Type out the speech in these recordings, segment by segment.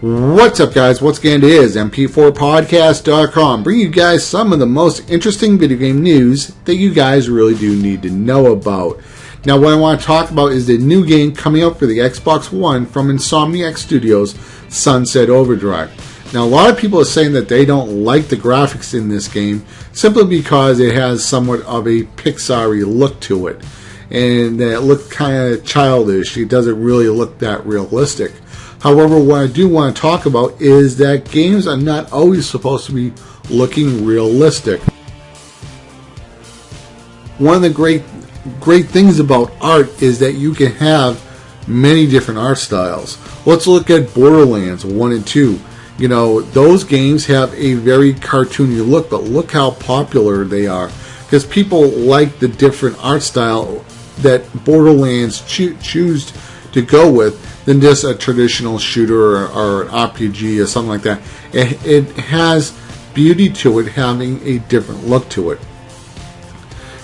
What's up, guys? Once again, it is mp4podcast.com, bringing you guys some of the most interesting video game news that you guys really do need to know about. Now, what I want to talk about is the new game coming out for the Xbox One from Insomniac Studios, Sunset Overdrive. Now, a lot of people are saying that they don't like the graphics in this game simply because it has somewhat of a Pixar-y look to it. And it looked kind of childish. It doesn't really look that realistic. However, what I do want to talk about is that games are not always supposed to be looking realistic. One of the great things about art is that you can have many different art styles. Let's look at Borderlands 1 and 2. You know, those games have a very cartoony look, but look how popular they are. Because people like the different art style that Borderlands choose to go with than just a traditional shooter or an RPG or something like that. It has beauty to it, having a different look to it.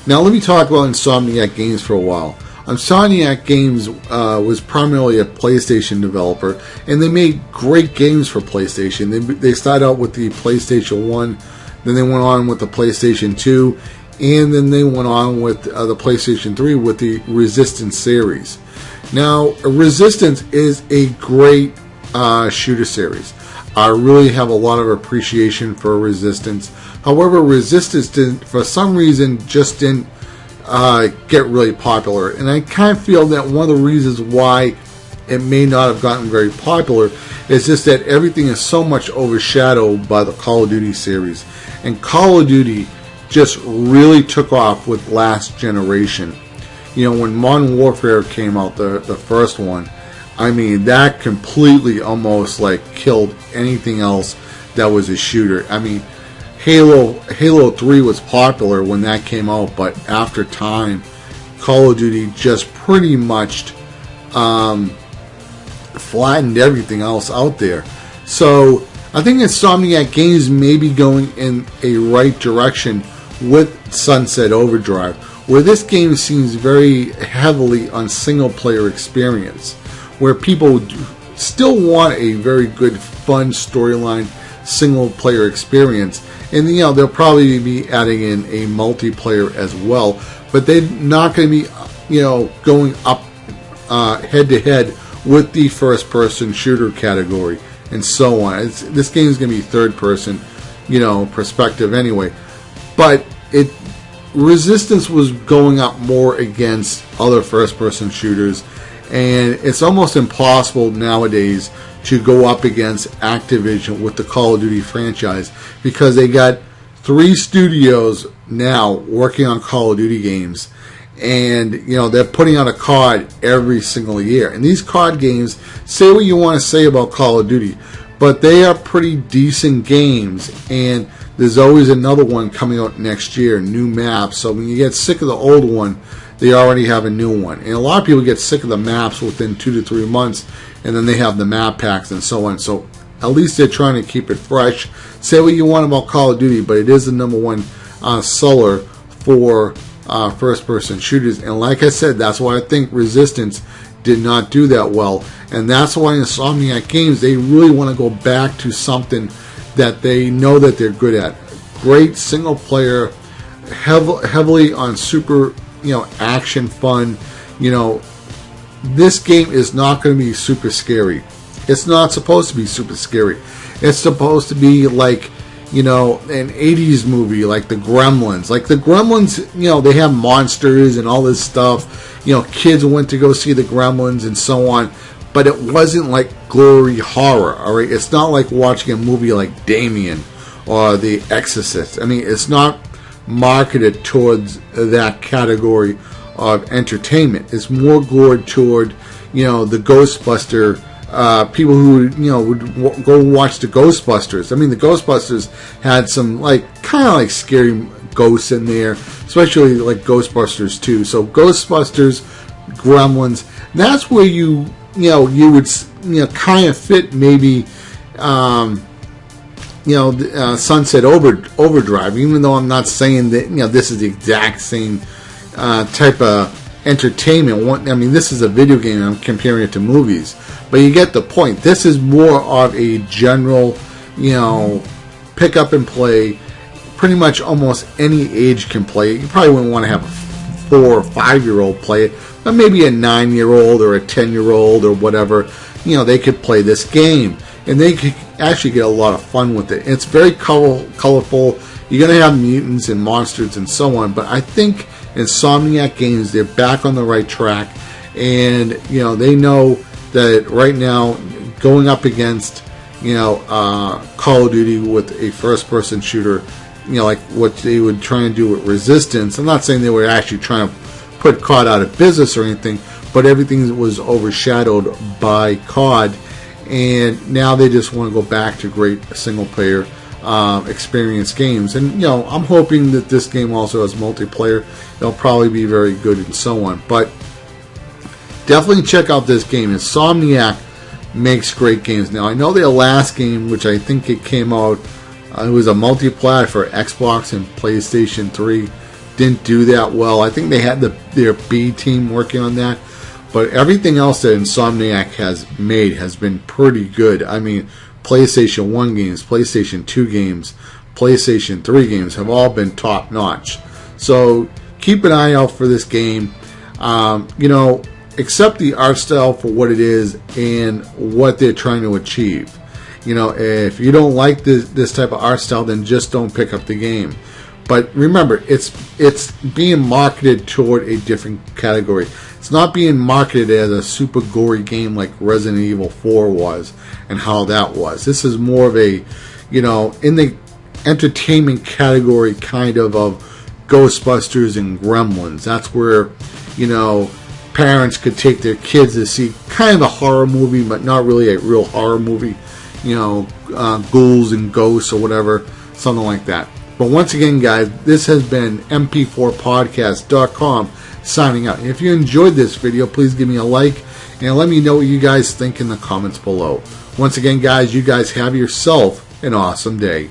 Now let me talk about Insomniac Games for a while. Insomniac Games was primarily a PlayStation developer, and they made great games for PlayStation. They started out with the PlayStation 1, then they went on with the PlayStation 2, and then they went on with the PlayStation 3 with the Resistance series. Now, Resistance is a great shooter series. I really have a lot of appreciation for Resistance. However, Resistance for some reason just didn't get really popular. And I kind of feel that one of the reasons why it may not have gotten very popular is just that everything is so much overshadowed by the Call of Duty series. And Call of Duty just really took off with last generation. You know, when Modern Warfare came out, the first one, I mean, that completely almost like killed anything else that was a shooter. I mean, Halo 3 was popular when that came out, but after time, Call of Duty just pretty much flattened everything else out there. So I think Insomniac Games may be going in a right direction with Sunset Overdrive, where this game seems very heavily on single-player experience, where people still want a very good, fun storyline, single-player experience, and you know they'll probably be adding in a multiplayer as well, but they're not going to be, you know, going up head-to-head with the first-person shooter category and so on. This game is going to be third-person, you know, perspective anyway, but Resistance was going up more against other first-person shooters, and it's almost impossible nowadays to go up against Activision with the Call of Duty franchise because they got 3 studios now working on Call of Duty games, and you know they're putting out a COD every single year. And these COD games, say what you want to say about Call of Duty, but they are pretty decent games, and there's always another one coming out next year, new maps. So when you get sick of the old one, they already have a new one. And a lot of people get sick of the maps within 2 to 3 months, and then they have the map packs and so on. So at least they're trying to keep it fresh. Say what you want about Call of Duty, but it is the #1 seller for first-person shooters. And like I said, that's why I think Resistance did not do that well. And that's why Insomniac Games, they really want to go back to something that they know that they're good at. Great single player, heavily on super, you know, action fun. You know, this game is not going to be super scary. It's not supposed to be super scary. It's supposed to be like, you know, an 80s movie like the Gremlins. Like the Gremlins, you know, they have monsters and all this stuff. You know, kids went to go see the Gremlins and so on. But it wasn't like gory horror, all right? It's not like watching a movie like Damien or The Exorcist. I mean, it's not marketed towards that category of entertainment. It's more geared toward, you know, the Ghostbuster, people who, you know, would go watch the Ghostbusters. I mean, the Ghostbusters had some, like, kind of like scary ghosts in there, especially like Ghostbusters 2. So Ghostbusters, Gremlins, that's where you would, you know, kind of fit maybe, Sunset Overdrive, even though I'm not saying that, you know, this is the exact same type of entertainment. I mean, this is a video game, I'm comparing it to movies. but you get the point. This is more of a general, pick up and play. Pretty much almost any age can play it. You probably wouldn't want to have a 4 or 5-year-old play it, but maybe a 9-year-old or a 10-year-old or whatever, they could play this game, and they could actually get a lot of fun with it. It's very colorful. You're going to have mutants and monsters and so on, but I think Insomniac Games, they're back on the right track, and they know that right now going up against Call of Duty with a first-person shooter, like what they would try and do with Resistance. I'm not saying they were actually trying to put COD out of business or anything, but everything was overshadowed by COD, and now they just want to go back to great single-player experience games. And I'm hoping that this game also has multiplayer. It'll probably be very good and so on. But definitely check out this game. Insomniac makes great games. Now I know their last game, which I think it came out, it was a multiplayer for Xbox and PlayStation 3. Didn't do that well. I think they had their B team working on that. But everything else that Insomniac has made has been pretty good. I mean, PlayStation 1 games, PlayStation 2 games, PlayStation 3 games have all been top notch. So keep an eye out for this game. Accept the art style for what it is and what they're trying to achieve. If you don't like this type of art style, then just don't pick up the game. But remember, it's being marketed toward a different category. It's not being marketed as a super gory game like Resident Evil 4 was and how that was. This is more of a, in the entertainment category kind of Ghostbusters and Gremlins. That's where, parents could take their kids to see kind of a horror movie, but not really a real horror movie. Ghouls and ghosts or whatever, something like that. But once again, guys, this has been mp4podcast.com signing out. If you enjoyed this video, please give me a like and let me know what you guys think in the comments below. Once again, guys, you guys have yourself an awesome day.